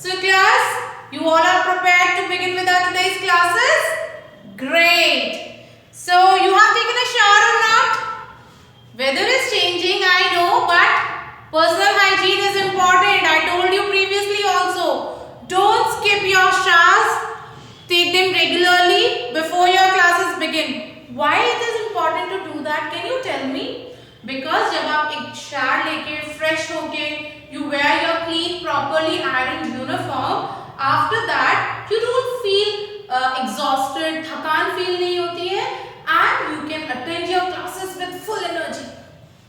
So class, you all are prepared to begin with our today's classes? Great. So you have taken a shower or not? Weather is changing, I know, but personal hygiene is important. I told you previously also. Don't skip your showers. Take them regularly before your classes begin. Why it is important to do that? Can you tell me? Because जब आप एक shower लेके fresh होके you wear your clean properly ironed uniform, after that you don't feel exhausted, थकान feel नहीं होती है, and you can attend your classes with full energy.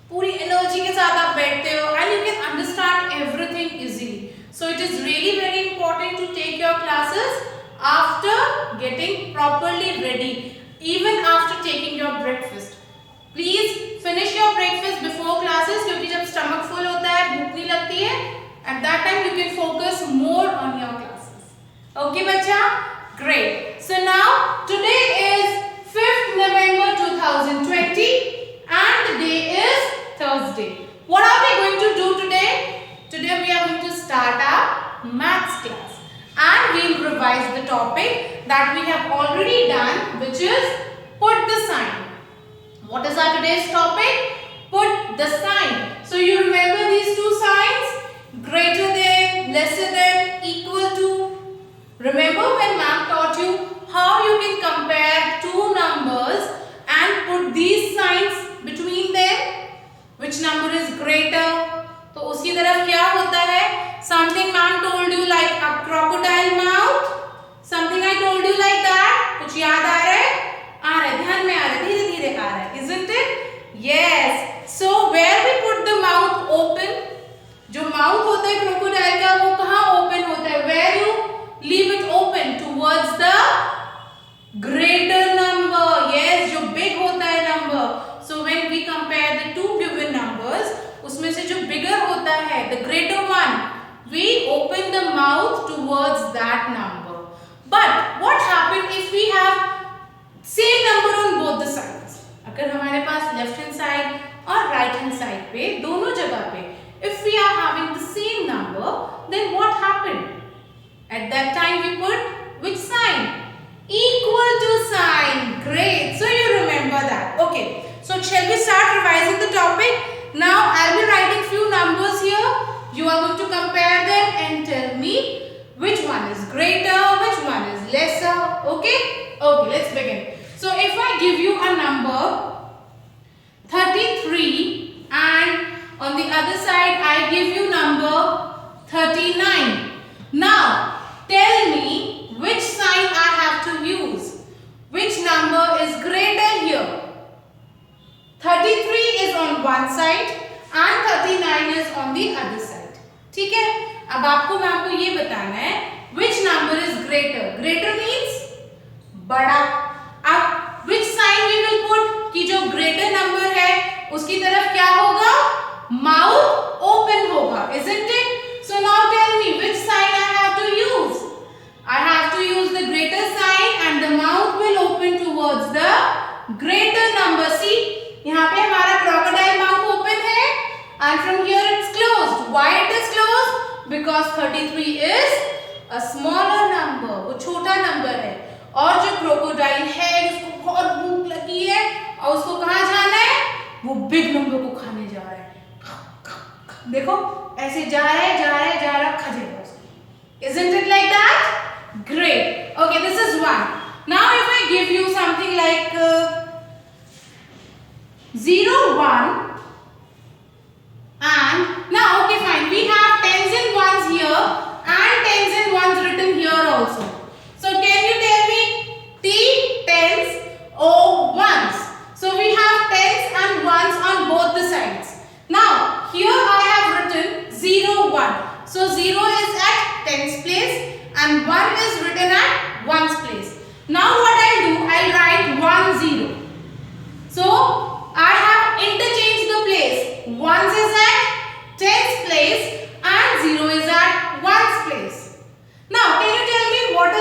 पूरी energy के साथ आप बैठते हो and you can understand everything easily. So it is really very important to take your classes after getting properly ready, even after taking your breakfast. Please finish your breakfast before classes क्योंकि जब stomach full होता है भूख नहीं लगती है. At that time you can focus more on your classes. Okay बच्चा? Great. So now today is 5th November 2020 and the day is Thursday. What are we going to do today? Today we are going to start our maths class and we will revise the topic that we have already done, which is put the sign. What is our today's topic? Put the sign. So you remember these two signs? Greater than, lesser than, equal to. Remember when ma'am taught you how you can compare two numbers and put these signs between them? Which number is greater? तो उसकी तरफ क्या होता है? Something ma'am told you like a crocodile mouth. Something I told you like that. कुछ याद आ रहा है? आ रहा है, ध्यान में आ रहा है, धीरे धीरे आ रहा है, isn't it? Yes. So where we put the mouth open? जो mouth होता है crocodile का वो कहाँ open होता है? Where you leave it open towards the greater number. Yes, जो big होता है number. So when we compare the two given numbers, उसमें से जो bigger होता है, the greater one, we open the mouth towards that number. But what happens if we have same number on both the sides? अगर हमारे पास left hand side और right hand side पे दोनों जगह पे if we are having the same number, then what happened? At that time we put which sign? Equal to sign. Great. So you remember that. Okay. So shall we start revising the topic? Now I'll be writing few numbers here. You are going to compare them and tell me which one is greater, which one is lesser. Okay? Okay, let's begin. So if I give you a number 33 and on the other side I give you number 39. Now tell me which sign I have to use. Which number is greater here? 33 is on one side and 39 is on the other side. ठीक है? अब आपको मैं आपको ये बताना है which number is greater. Greater means बड़ा. अब which sign we will put कि जो greater number है उसकी तरफ क्या होगा? Mouth open होगा, isn't it? So now tell me which sign I have to use. I have to use the greater sign and the mouth will open towards the greater number. See, यहाँ पे हमारा crocodile mouth open है and from here it's closed. Why it is closed? Because 33 is a smaller number. वो छोटा number है और जो crocodile है उसको बहुत भूख लगी है और उसको कहाँ जाना है? वो big number को खाने जा रहा है. देखो ऐसे जा रहा है खा जाएगा उसको. Isn't it like that? Great. Okay, this is one. Now if I give you something like 0, 1 and now okay fine, we have tens and ones here and tens and ones written here also. So can you tell me T, tens, O, ones. So we have tens and ones on both the sides. Now here I have written 0, 1. So 0 is at tens place and 1 is written at ones place. Now what I'll do, I'll write 1, 0. So I have interchanged the place. Ones is at tens place and 0 is at ones place. Now can you tell me what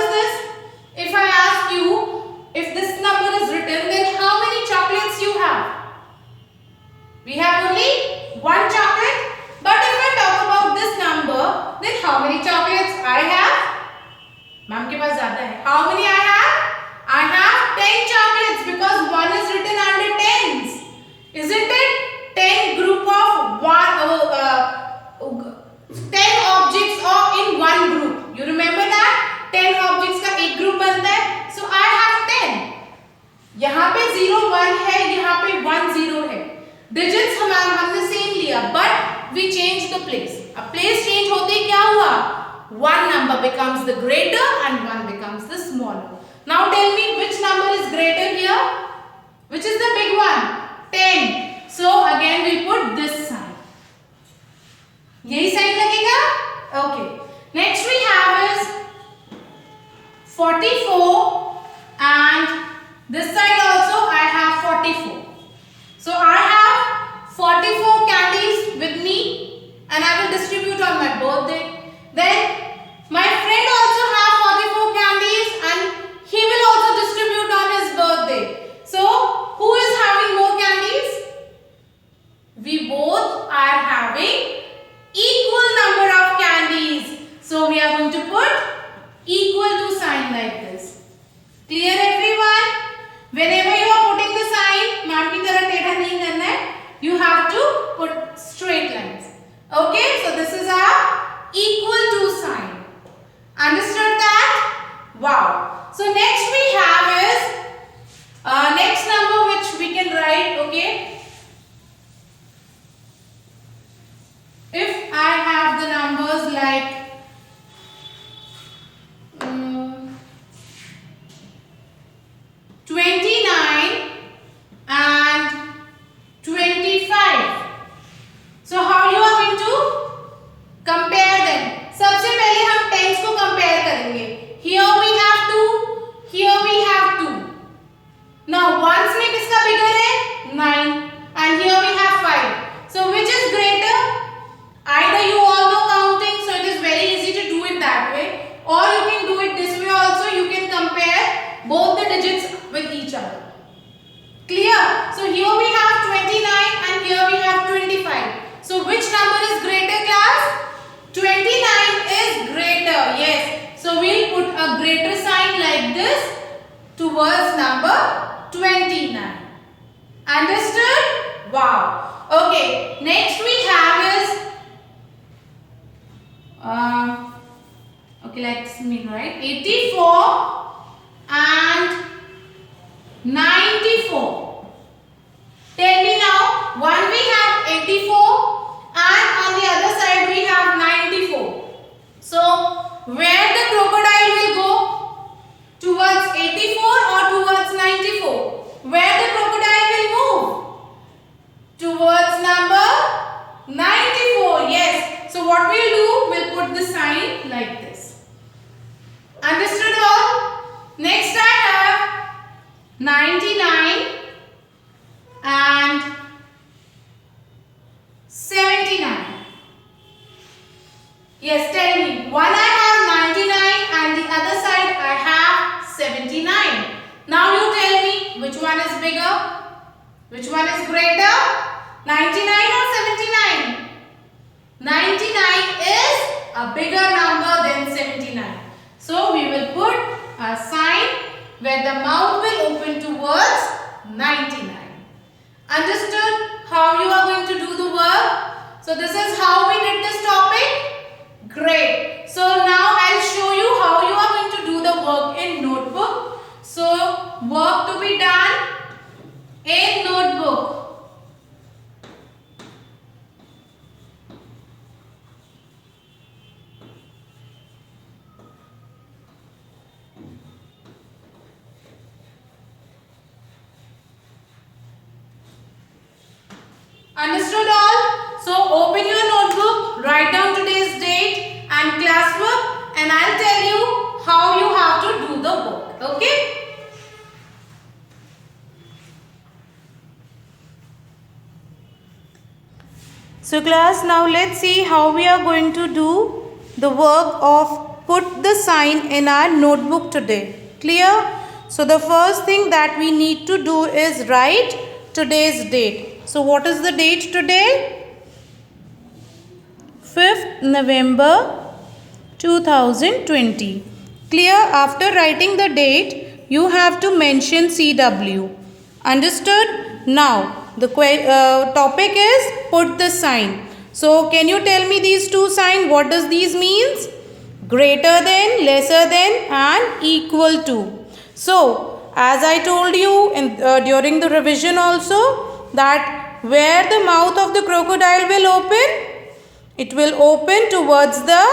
we change the place. अब place change होते ही क्या हुआ? One number becomes the greater and one becomes the smaller. Now tell me which number is greater here? Which is the big one? 10. So again we put this sign. यही sign लगेगा? Okay. Next we have is 44 and this side also I have 44. So I have 44 candies with me and I will distribute on my birthday. Then my friend also have 44 candies and he will also distribute on his birthday. So who is having more candies? We both are having equal number of candies. So we are going to put equal to sign like this. Clear everyone? Whenever you are putting the sign, ma'am की तरह टेढ़ा नहीं करना है. You have to put straight lines. Okay? So this is our equal to sign. Understood that? Wow. So next we have is next number which we can write. Okay? If I have the numbers like 29 and 25. So how you are going to compare them? सबसे पहले हम tens को compare करेंगे. Here we have 2, here we have 2. Now ones में किसका bigger है? 9 and here we have 5. So which is greater? Either you all know counting, so it is very easy to do it that way, or you can do it this way also. You can compare both the digits with each other. Clear? So here we have 29 and here we have 25. So which number is greater, class? 29 is greater. Yes. So we'll put a greater sign like this towards number 29. Understood? Wow. Okay. Next we have is okay, let me write 84 and 94. Tell me now, one we have 84 and on the other side we have 94. So where the crocodile will go? Towards 84 or towards 94? Where the crocodile will move? Towards number 94. Yes. So what we'll do, we'll put the sign like this. Understood all? Next I have 99 and 79. Yes, tell me. One I have 99 and the other side I have 79. Now you tell me which one is bigger? Which one is greater? 99 or 79? 99 is a bigger number than 79. So we will put a sign where the mouth will open towards 99. Understood how you are going to do the work? So this is how we did this topic. Great. So now I'll show you how you are going to do the work in notebook. So work to be done in notebook. Understood all? So open your notebook, write down today's date and classwork, and I'll tell you how you have to do the work. Okay? So class, now let's see how we are going to do the work of put the sign in our notebook today. Clear? So the first thing that we need to do is write today's date. So what is the date today? 5th November 2020. Clear? After writing the date, you have to mention CW. Understood? Now, the topic is put the sign. So, can you tell me these two signs? What does these means? Greater than, lesser than and equal to. So, as I told you during the revision also, that where the mouth of the crocodile will open? it will open towards the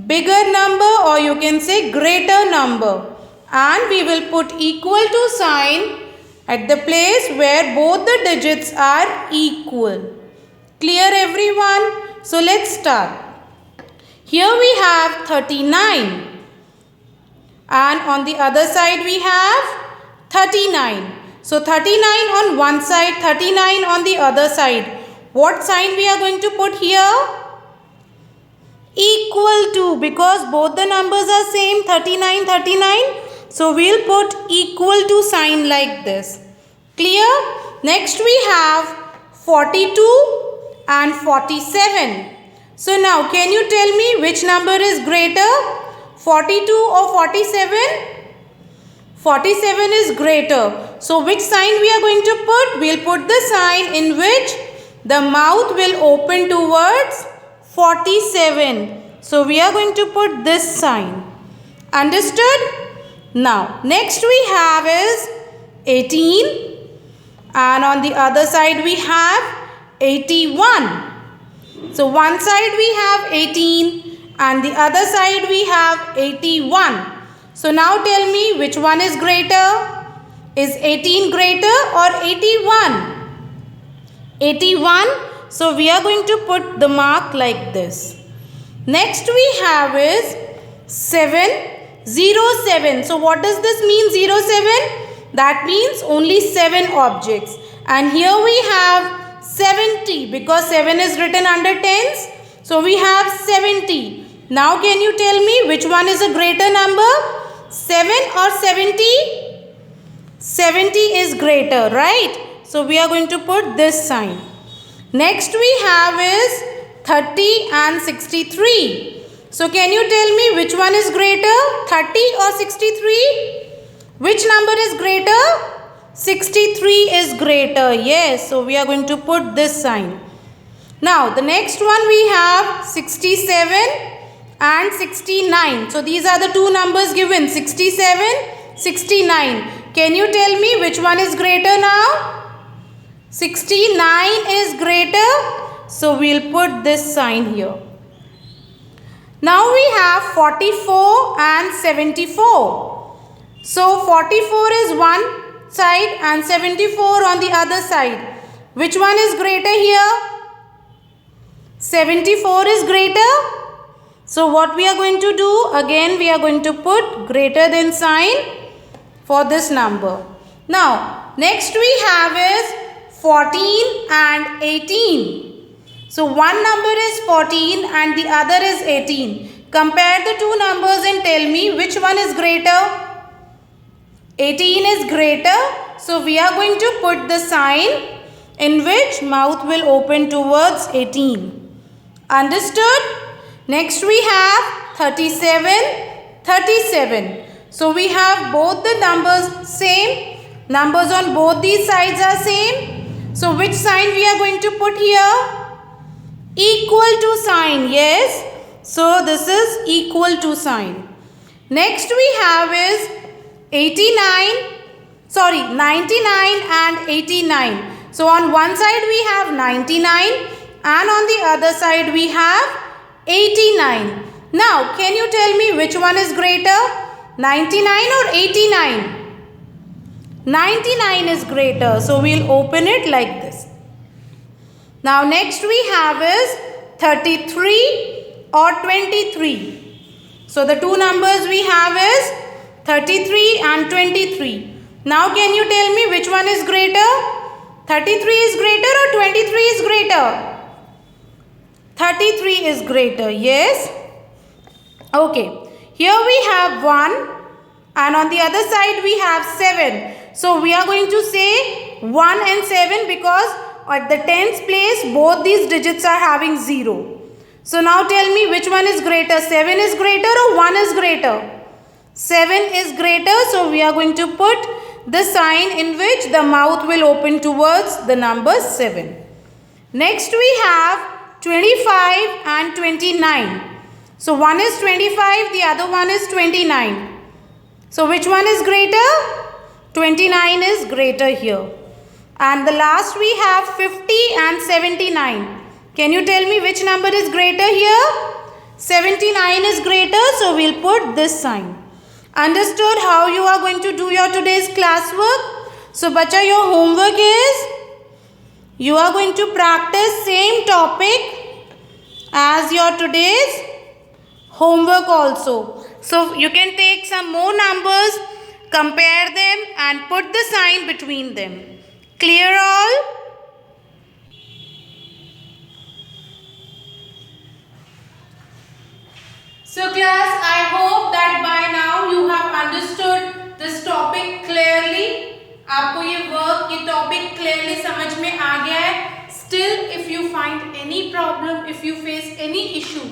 bigger number, or you can say greater number, and we will put equal to sign at the place where both the digits are equal. Clear everyone? So let's start. Here we have 39 and on the other side we have 39. So 39 on one side, 39 on the other side. What sign we are going to put here? Equal to, because both the numbers are same, 39, 39. So we'll put equal to sign like this. Clear? Next we have 42 and 47. So now can you tell me which number is greater? 42 or 47? 47 is greater. So which sign we are going to put? We'll put the sign in which the mouth will open towards 47. So we are going to put this sign. Understood? Now next we have is 18 and on the other side we have 81. So one side we have 18 and the other side we have 81. So now tell me which one is greater? Is 18 greater or 81? 81. So we are going to put the mark like this. Next we have is 707. So what does this mean, 07? That means only 7 objects. And here we have 70 because 7 is written under tens. So we have 70. Now can you tell me which one is a greater number? 7 or 70? 70 is greater, right? So we are going to put this sign. Next we have is 30 and 63. So can you tell me which one is greater? 30 or 63? Which number is greater? 63 is greater. Yes. So we are going to put this sign. Now the next one we have 67 and 69. So these are the two numbers given, 67, 69. Can you tell me which one is greater now? 69 is greater. So we'll put this sign here. Now we have 44 and 74. So 44 is one side and 74 on the other side. Which one is greater here? 74 is greater. So what we are going to do? Again we are going to put greater than sign for this number. Now next we have is 14 and 18. So one number is 14 and the other is 18. Compare the two numbers and tell me which one is greater. 18 is greater. So we are going to put the sign in which mouth will open towards 18. Understood? Next we have 37, 37. So we have both the numbers same. Numbers on both these sides are same. So which sign we are going to put here? Equal to sign. Yes. So this is equal to sign. Next we have is 99 and 89. So on one side we have 99 and on the other side we have 89. Now can you tell me which one is greater? 99 or 89? 99 is greater. So we'll open it like this. Now next we have is 33 or 23. So the two numbers we have is 33 and 23. Now can you tell me which one is greater? 33 is greater or 23 is greater? 33 is greater. Yes. Okay. Here we have 1 and on the other side we have 7. So we are going to say 1 and 7 because at the tens place both these digits are having 0. So now tell me which one is greater. 7 is greater or 1 is greater? 7 is greater. So we are going to put the sign in which the mouth will open towards the number 7. Next we have 25 and 29. So one is 25, the other one is 29. So which one is greater? 29 is greater here. And the last we have 50 and 79. Can you tell me which number is greater here? 79 is greater, so we'll put this sign. Understood how you are going to do your today's classwork? So, bacha, your homework is you are going to practice same topic as your today's homework also. So, you can take some more numbers, compare them and put the sign between them. Clear all? So class, I hope that by now you have understood this topic clearly. आपको ये work, ये topic clearly समझ में आ गया है. Still, if you find any problem, if you face any issue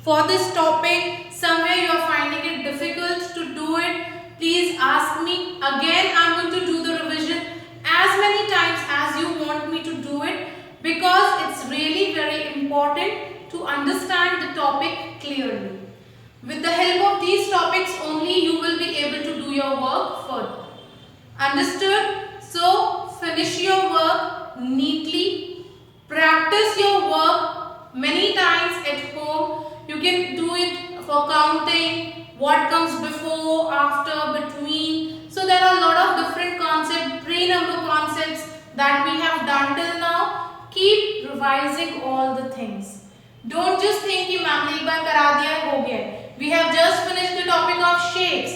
for this topic, somewhere you are finding it difficult to do it, please ask me. Again, I am going to do the revision as many times as you want me to do it, because it's really very important to understand the topic clearly. With the help of these topics only, you will be able to do your work further. Understood? So, finish your work neatly. Practice your work many times at home. You can do it for counting, what comes before, after, between. So, there are a lot of different concepts, pre-number concepts that we have done till now. Keep revising all the things. Don't just think कि ma'am ने एक बार करा दिया हो गया है. We have just finished the topic of shapes.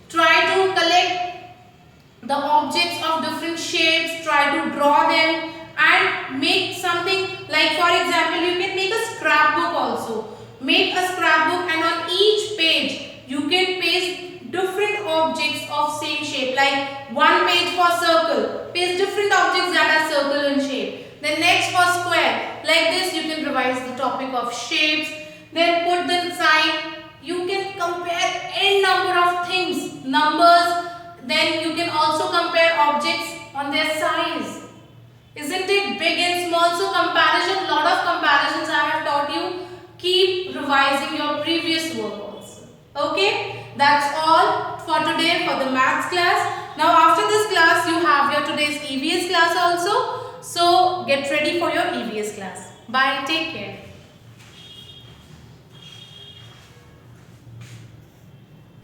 Try to collect the objects of different shapes, try to draw them and make something like, for example, you can make a scrapbook also. Make a scrapbook and on each page you can paste different objects of same shape. Like one page for circle, paste different objects that are circle in shape. Then next for square. Like this you can revise the topic of shapes. Then put the sign. You can compare n number of things, numbers. Then you can also compare objects on their size. Isn't it big and small? So comparison, lot of comparisons I have taught you. Keep revising your previous work also. Okay, that's all for today for the maths class. Now after this class you have your today's EVS class also. So get ready for your EVS class. Bye, take care.